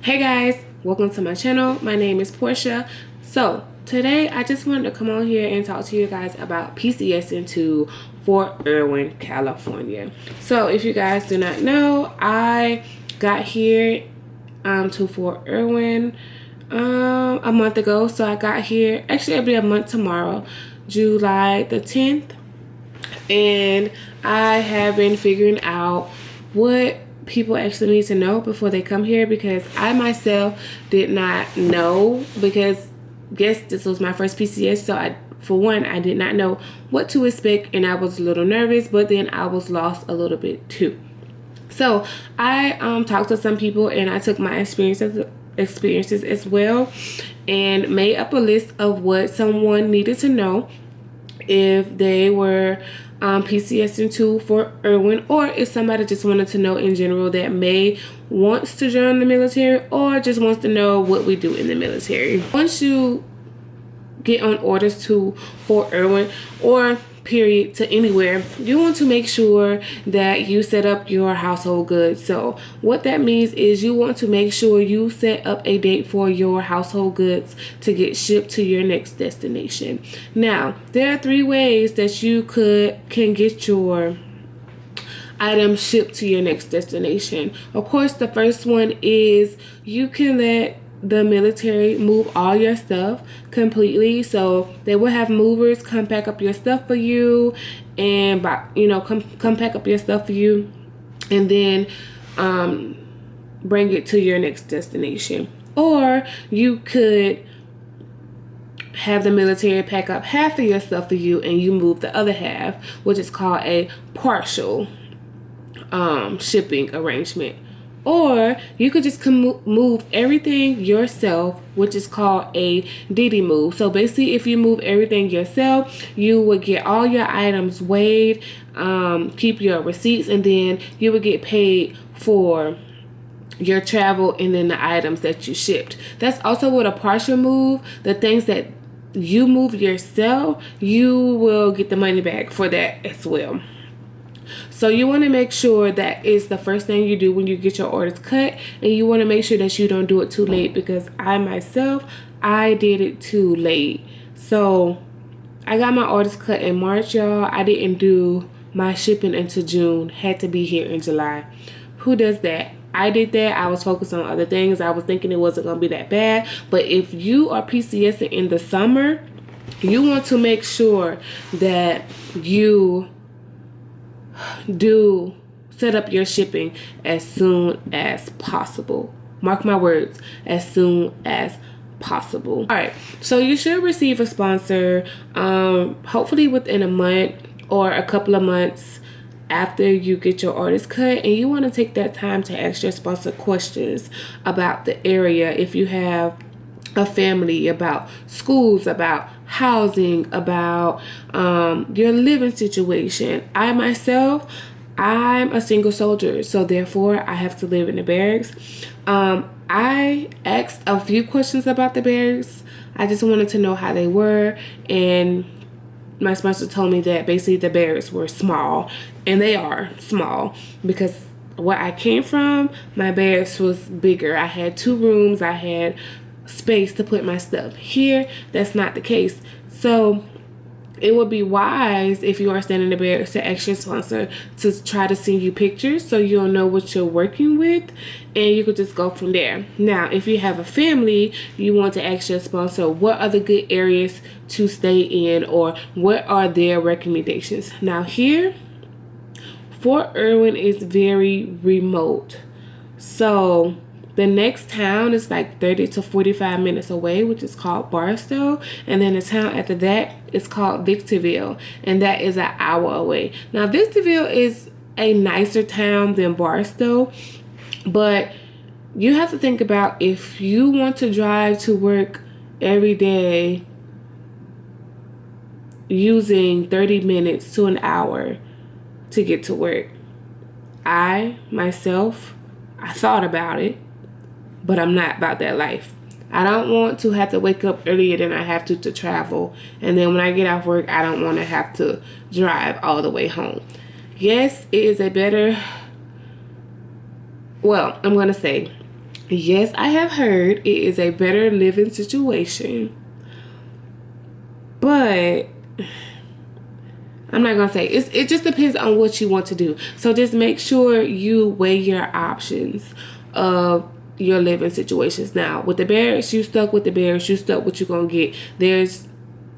Hey guys, welcome to my channel. My name is Portia. So today I just wanted to come on here and talk to you guys about PCSing to Fort Irwin, California. So if you guys do not know, I got here to Fort Irwin a month ago. So I got here, actually it'll be a month tomorrow, July the 10th. And I have been figuring out what people actually need to know before they come here, because I myself did not know, because guess this was my first PCS, so I did not know what to expect, and I was a little nervous, but then I was lost a little bit too. So I talked to some people, and I took my experiences as well and made up a list of what someone needed to know if they were PCSing to Fort Irwin, or if somebody just wanted to know in general that may wants to join the military or just wants to know what we do in the military. Once you get on orders to Fort Irwin, or period to anywhere, you want to make sure that you set up your household goods. So what that means is you want to make sure you set up a date for your household goods to get shipped to your next destination. Now, there are 3 ways that you can get your items shipped to your next destination. Of course, the first one is you can let the military move all your stuff completely. So they will have movers come pack up your stuff for you, and come pack up your stuff for you, and then bring it to your next destination. Or you could have the military pack up half of your stuff for you and you move the other half, which is called a partial shipping arrangement. Or you could just move everything yourself, which is called a DD move. So basically, if you move everything yourself, you would get all your items weighed, keep your receipts, and then you would get paid for your travel and then the items that you shipped. That's also with a partial move. The things that you move yourself, you will get the money back for that as well. So you want to make sure that is the first thing you do when you get your orders cut, and you want to make sure that you don't do it too late, because I did it too late. So I got my orders cut in March, y'all. I didn't do my shipping until June. Had to be here in July. Who does that? I did that. I was focused on other things. I was thinking it wasn't going to be that bad. But if you are PCSing in the summer, you want to make sure that you do set up your shipping as soon as possible. Mark my words, as soon as possible. All right, so you should receive a sponsor hopefully within a month or a couple of months after you get your orders cut, and you want to take that time to ask your sponsor questions about the area, if you have a family, about schools, about housing, about your living situation. I myself, I'm a single soldier, so therefore I have to live in the barracks. I asked a few questions about the barracks. I just wanted to know how they were, and my sponsor told me that basically the barracks were small, and they are small, because where I came from, my barracks was bigger. I had 2 rooms, I had space to put my stuff. Here, that's not the case. So it would be wise, if you are staying in the barracks, to ask your sponsor to try to send you pictures so you'll know what you're working with, and you could just go from there. Now, if you have a family, you want to ask your sponsor what are the good areas to stay in, or what are their recommendations. Now here, Fort Irwin is very remote. So the next town is like 30 to 45 minutes away, which is called Barstow. And then the town after that is called Victorville, and that is an hour away. Now, Victorville is a nicer town than Barstow, but you have to think about, if you want to drive to work every day using 30 minutes to an hour to get to work. I thought about it, but I'm not about that life. I don't want to have to wake up earlier than I have to travel. And then when I get off work, I don't want to have to drive all the way home. Yes, it is a better, well, I'm going to say Yes, I have heard it is a better living situation, but I'm not gonna say it just depends on what you want to do. So just make sure you weigh your options of your living situations. Now with the barracks, you stuck with the barracks, you stuck what you're gonna get. There's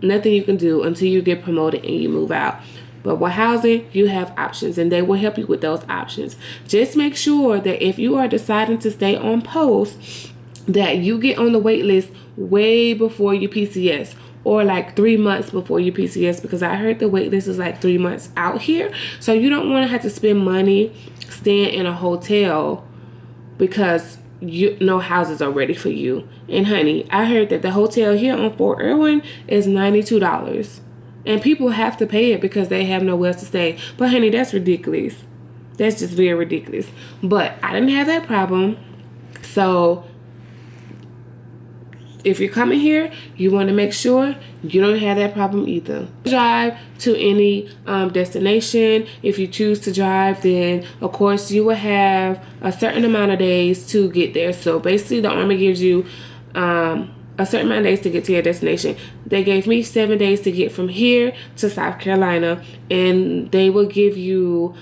nothing you can do until you get promoted and you move out. But with housing, you have options and they will help you with those options. Just make sure that if you are deciding to stay on post, that you get on the wait list way before you PCS, or like 3 months before you PCS, because I heard the wait list is like 3 months out here. So you don't want to have to spend money staying in a hotel because no houses are ready for you. And honey, I heard that the hotel here on Fort Irwin is $92. And people have to pay it because they have nowhere else to stay. But honey, that's ridiculous. That's just very ridiculous. But I didn't have that problem. So if you're coming here, you want to make sure you don't have that problem either. Drive to any destination. If you choose to drive, then of course you will have a certain amount of days to get there. So basically the Army gives you a certain amount of days to get to your destination. They gave me 7 days to get from here to South Carolina, and they will give you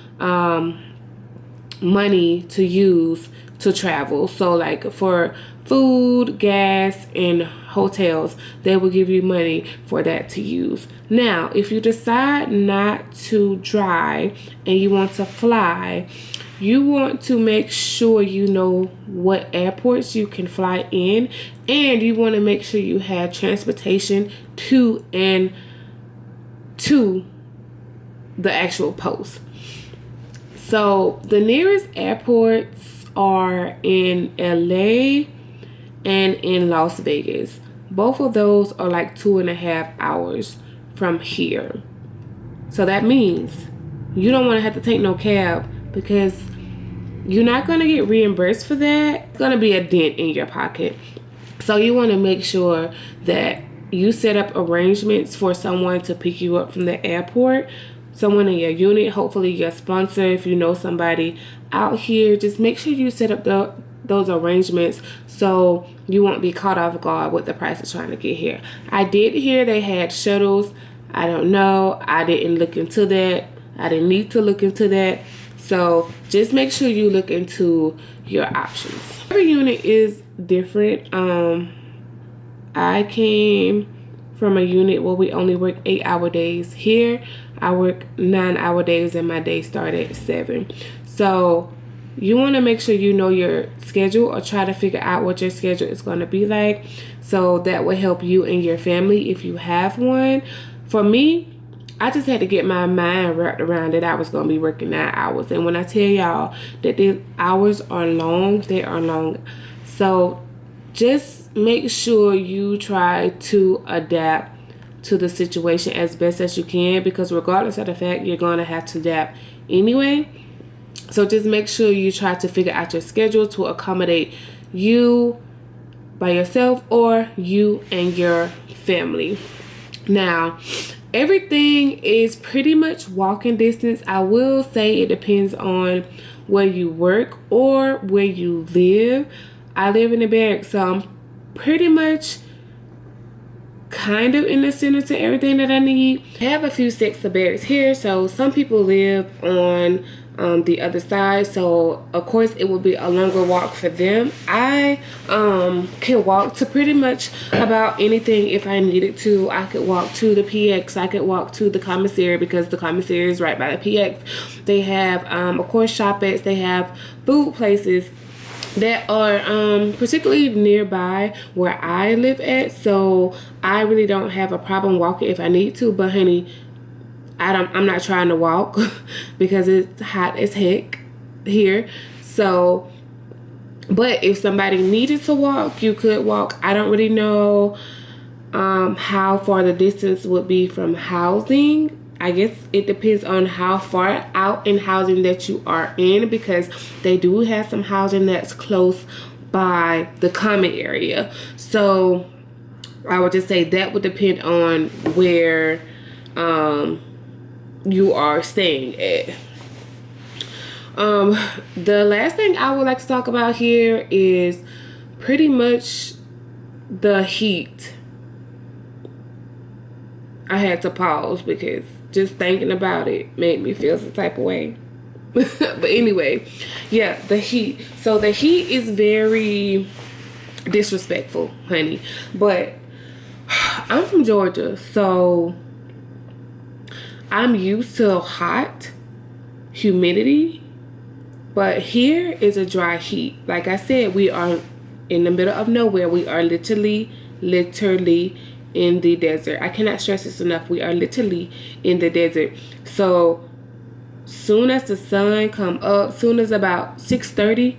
money to use to travel. So like for food, gas, and hotels, they will give you money for that to use. Now, if you decide not to drive and you want to fly, you want to make sure you know what airports you can fly in, and you want to make sure you have transportation to and to the actual post. So the nearest airports are in LA and in Las Vegas. Both of those are like 2.5 hours from here. So that means you don't want to have to take no cab, because you're not going to get reimbursed for that. It's going to be a dent in your pocket. So you want to make sure that you set up arrangements for someone to pick you up from the airport. Someone in your unit, hopefully your sponsor, if you know somebody out here, just make sure you set up those arrangements so you won't be caught off guard with the price of trying to get here. I did hear they had shuttles. I don't know. I didn't look into that. I didn't need to look into that. So just make sure you look into your options. Every unit is different. I came from a unit where we only work 8-hour days. Here, I work 9-hour days and my day start at 7. So you want to make sure you know your schedule, or try to figure out what your schedule is going to be like. So that will help you and your family if you have one. For me, I just had to get my mind wrapped around that I was going to be working 9 hours. And when I tell y'all that the hours are long, they are long. So just make sure you try to adapt to the situation as best as you can, because regardless of the fact, you're going to have to adapt anyway. So just make sure you try to figure out your schedule to accommodate you by yourself or you and your family. Now, everything is pretty much walking distance. I will say it depends on where you work or where you live. I live in the barracks, so I'm pretty much kind of in the center to everything that I need. I have a few sets of barracks here, so some people live on the other side, so of course it will be a longer walk for them. I can walk to pretty much about anything if I needed to. I could walk to the PX, I could walk to the commissary, because the commissary is right by the PX. They have of course shopettes, they have food places that are particularly nearby where I live at, so I really don't have a problem walking if I need to. But honey, I'm not trying to walk because it's hot as heck here. So, but if somebody needed to walk, you could walk. I don't really know how far the distance would be from housing. I guess it depends on how far out in housing that you are in, because they do have some housing that's close by the common area. So I would just say that would depend on where you are staying at. The last thing I would like to talk about here is pretty much the heat. I had to pause because just thinking about it made me feel some type of way. But anyway, yeah, the heat. So the heat is very disrespectful, honey. But I'm from Georgia, so I'm used to hot humidity. But here is a dry heat. Like I said, we are in the middle of nowhere. We are literally in the desert. I cannot stress this enough. We are literally in the desert. So soon as the sun come up, soon as about 6:30,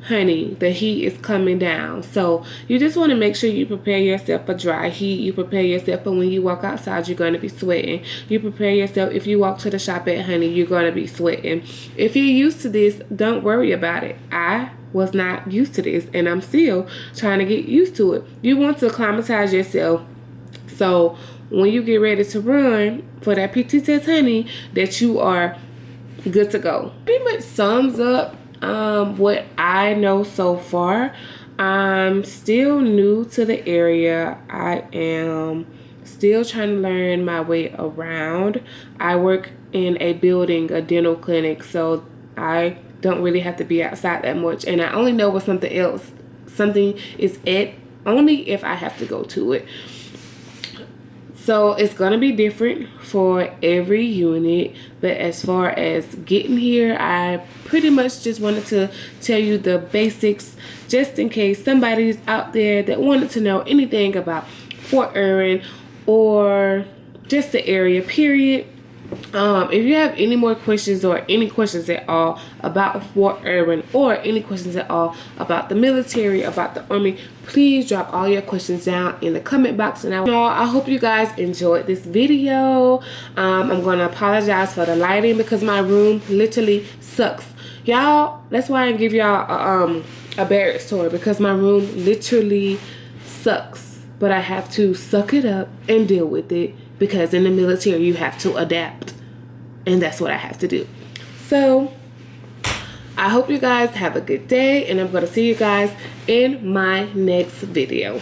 honey, the heat is coming down. So you just want to make sure you prepare yourself for dry heat. You prepare yourself for when you walk outside, you're going to be sweating. You prepare yourself if you walk to the shop at, honey, you're going to be sweating. If you're used to this, don't worry about it. I was not used to this, and I'm still trying to get used to it. You want to acclimatize yourself, so when you get ready to run for that PT test, honey, that you are good to go. Pretty much sums up what I know so far. I'm still new to the area. I am still trying to learn my way around. I work in a building, a dental clinic, so I don't really have to be outside that much, and I only know what something is at only if I have to go to it. So it's going to be different for every unit, but as far as getting here, I pretty much just wanted to tell you the basics just in case somebody's out there that wanted to know anything about Fort Irwin or just the area, period. If you have any more questions or any questions at all about Fort Irwin or any questions at all about the military, about the army, please drop all your questions down in the comment box. And I hope you guys enjoyed this video. I'm going to apologize for the lighting because my room literally sucks. Y'all, that's why I give y'all a bad story, because my room literally sucks. But I have to suck it up and deal with it, because in the military you have to adapt, and that's what I have to do. So I hope you guys have a good day, and I'm going to see you guys in my next video.